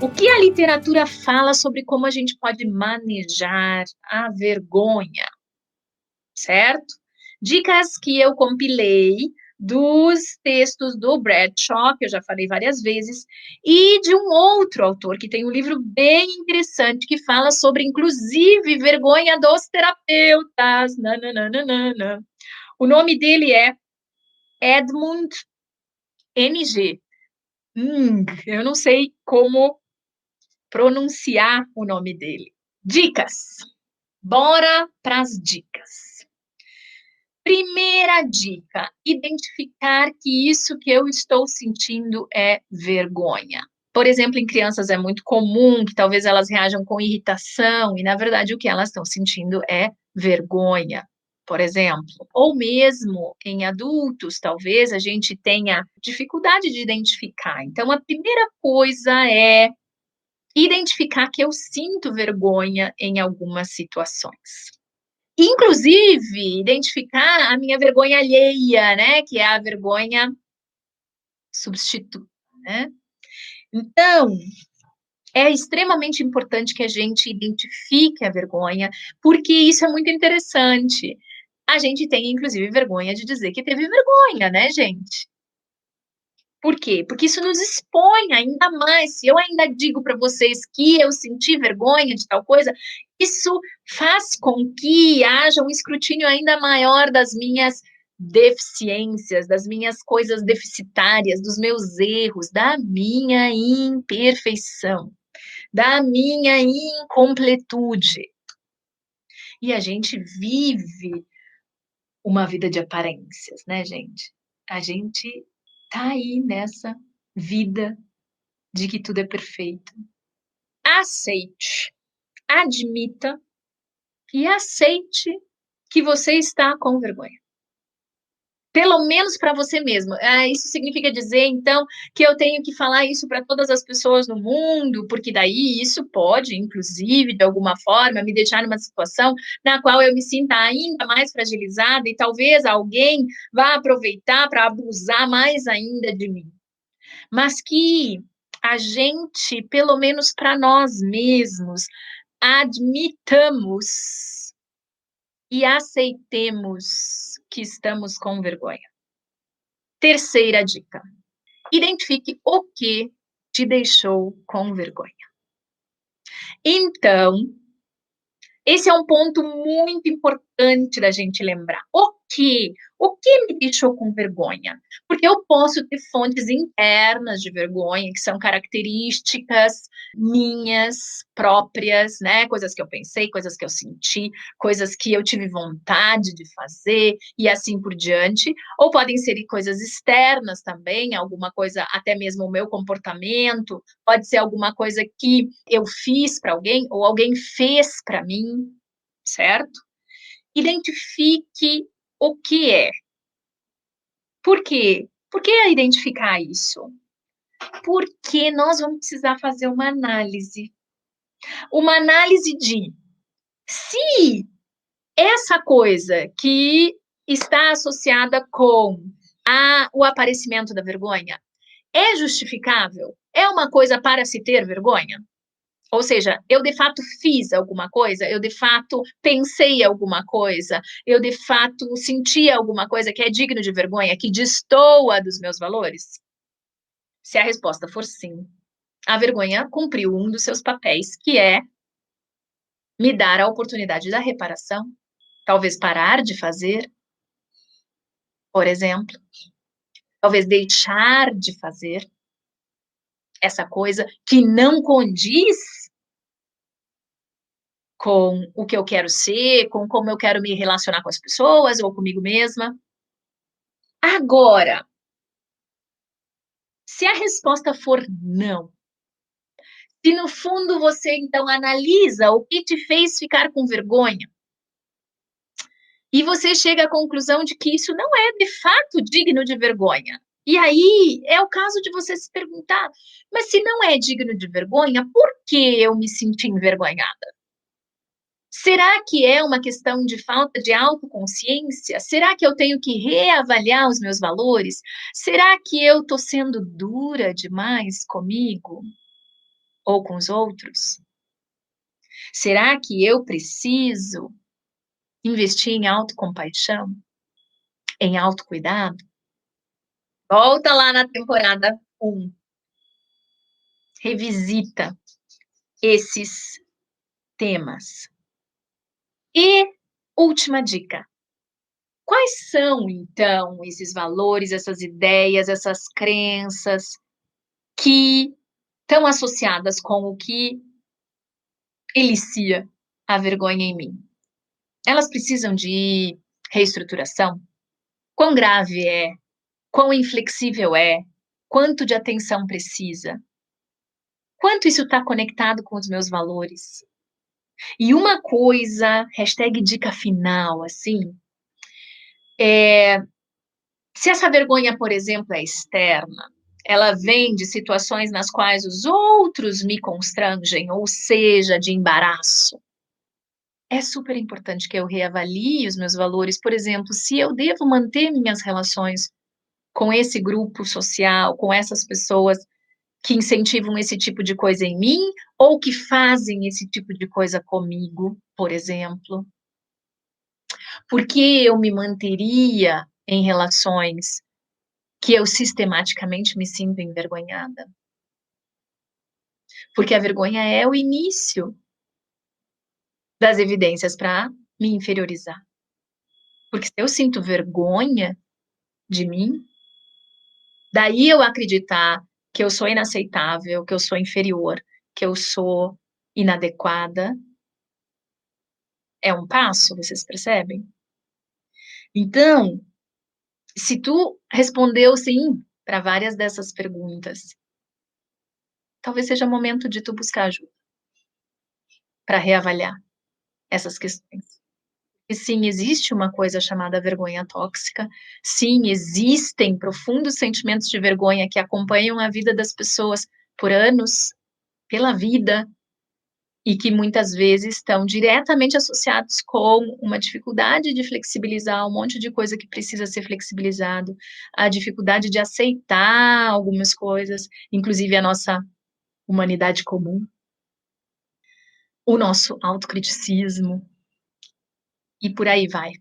O que a literatura fala sobre como a gente pode manejar a vergonha, certo? Dicas que eu compilei dos textos do Bradshaw, que eu já falei várias vezes, e de um outro autor que tem um livro bem interessante que fala sobre, inclusive, vergonha dos terapeutas. Nananana. O nome dele é Edmund Ng. Eu não sei como pronunciar o nome dele. Dicas. Bora para as dicas. Primeira dica: identificar que isso que eu estou sentindo é vergonha. Por exemplo, em crianças é muito comum que talvez elas reajam com irritação e, na verdade, o que elas estão sentindo é vergonha, por exemplo. Ou mesmo em adultos, talvez a gente tenha dificuldade de identificar. Então, a primeira coisa é identificar que eu sinto vergonha em algumas situações. Inclusive, identificar a minha vergonha alheia, né? Que é a vergonha substituta, né? Então, é extremamente importante que a gente identifique a vergonha, porque isso é muito interessante. A gente tem, inclusive, vergonha de dizer que teve vergonha, né, gente? Por quê? Porque isso nos expõe ainda mais. Se eu ainda digo para vocês que eu senti vergonha de tal coisa, isso faz com que haja um escrutínio ainda maior das minhas deficiências, das minhas coisas deficitárias, dos meus erros, da minha imperfeição, da minha incompletude. E a gente vive uma vida de aparências, né, gente? A gente tá aí nessa vida de que tudo é perfeito. Aceite, admita e aceite que você está com vergonha. Pelo menos para você mesmo. Isso significa dizer, então, que eu tenho que falar isso para todas as pessoas no mundo, porque daí isso pode, inclusive, de alguma forma, me deixar numa situação na qual eu me sinta ainda mais fragilizada e talvez alguém vá aproveitar para abusar mais ainda de mim. Mas que a gente, pelo menos para nós mesmos, admitamos e aceitemos que estamos com vergonha. Terceira dica: identifique o que te deixou com vergonha. Então, esse é um ponto muito importante da gente lembrar. O que? O que me deixou com vergonha? Porque eu posso ter fontes internas de vergonha, que são características minhas próprias, né? Coisas que eu pensei, coisas que eu senti, coisas que eu tive vontade de fazer e assim por diante. Ou podem ser coisas externas também, alguma coisa, até mesmo o meu comportamento, pode ser alguma coisa que eu fiz para alguém ou alguém fez para mim, certo? Identifique o que é. Por quê? Por que identificar isso? Porque nós vamos precisar fazer uma análise. Uma análise de se essa coisa que está associada com o aparecimento da vergonha é justificável? É uma coisa para se ter vergonha? Ou seja, eu de fato fiz alguma coisa, eu de fato pensei alguma coisa, eu de fato senti alguma coisa que é digno de vergonha, que destoa dos meus valores? Se a resposta for sim, a vergonha cumpriu um dos seus papéis, que é me dar a oportunidade da reparação, talvez parar de fazer, por exemplo, talvez deixar de fazer essa coisa que não condiz com o que eu quero ser, com como eu quero me relacionar com as pessoas ou comigo mesma. Agora, se a resposta for não, se no fundo você então analisa o que te fez ficar com vergonha, e você chega à conclusão de que isso não é de fato digno de vergonha. E aí é o caso de você se perguntar, mas se não é digno de vergonha, por que eu me senti envergonhada? Será que é uma questão de falta de autoconsciência? Será que eu tenho que reavaliar os meus valores? Será que eu estou sendo dura demais comigo? ou com os outros? Será que eu preciso investir em autocompaixão, em autocuidado? Volta lá na temporada 1, revisita esses temas. E última dica: quais são, então, esses valores, essas ideias, essas crenças que estão associadas com o que elicia a vergonha em mim? Elas precisam de reestruturação? Quão grave é? Quão inflexível é? Quanto de atenção precisa? Quanto isso está conectado com os meus valores? E uma coisa, hashtag dica final, assim, se essa vergonha, por exemplo, é externa, ela vem de situações nas quais os outros me constrangem, ou seja, de embaraço. É super importante que eu reavalie os meus valores, por exemplo, se eu devo manter minhas relações com esse grupo social, com essas pessoas que incentivam esse tipo de coisa em mim, ou que fazem esse tipo de coisa comigo, por exemplo. Por que eu me manteria em relações que eu sistematicamente me sinto envergonhada? Porque a vergonha é o início das evidências para me inferiorizar. Porque se eu sinto vergonha de mim, daí eu acreditar que eu sou inaceitável, que eu sou inferior, que eu sou inadequada, é um passo, vocês percebem? Então, se tu respondeu sim para várias dessas perguntas, talvez seja momento de tu buscar ajuda para reavaliar essas questões. E sim, existe uma coisa chamada vergonha tóxica. Sim, existem profundos sentimentos de vergonha que acompanham a vida das pessoas por anos, pela vida, e que muitas vezes estão diretamente associados com uma dificuldade de flexibilizar um monte de coisa que precisa ser flexibilizado, a dificuldade de aceitar algumas coisas, inclusive a nossa humanidade comum, o nosso autocriticismo, e por aí vai.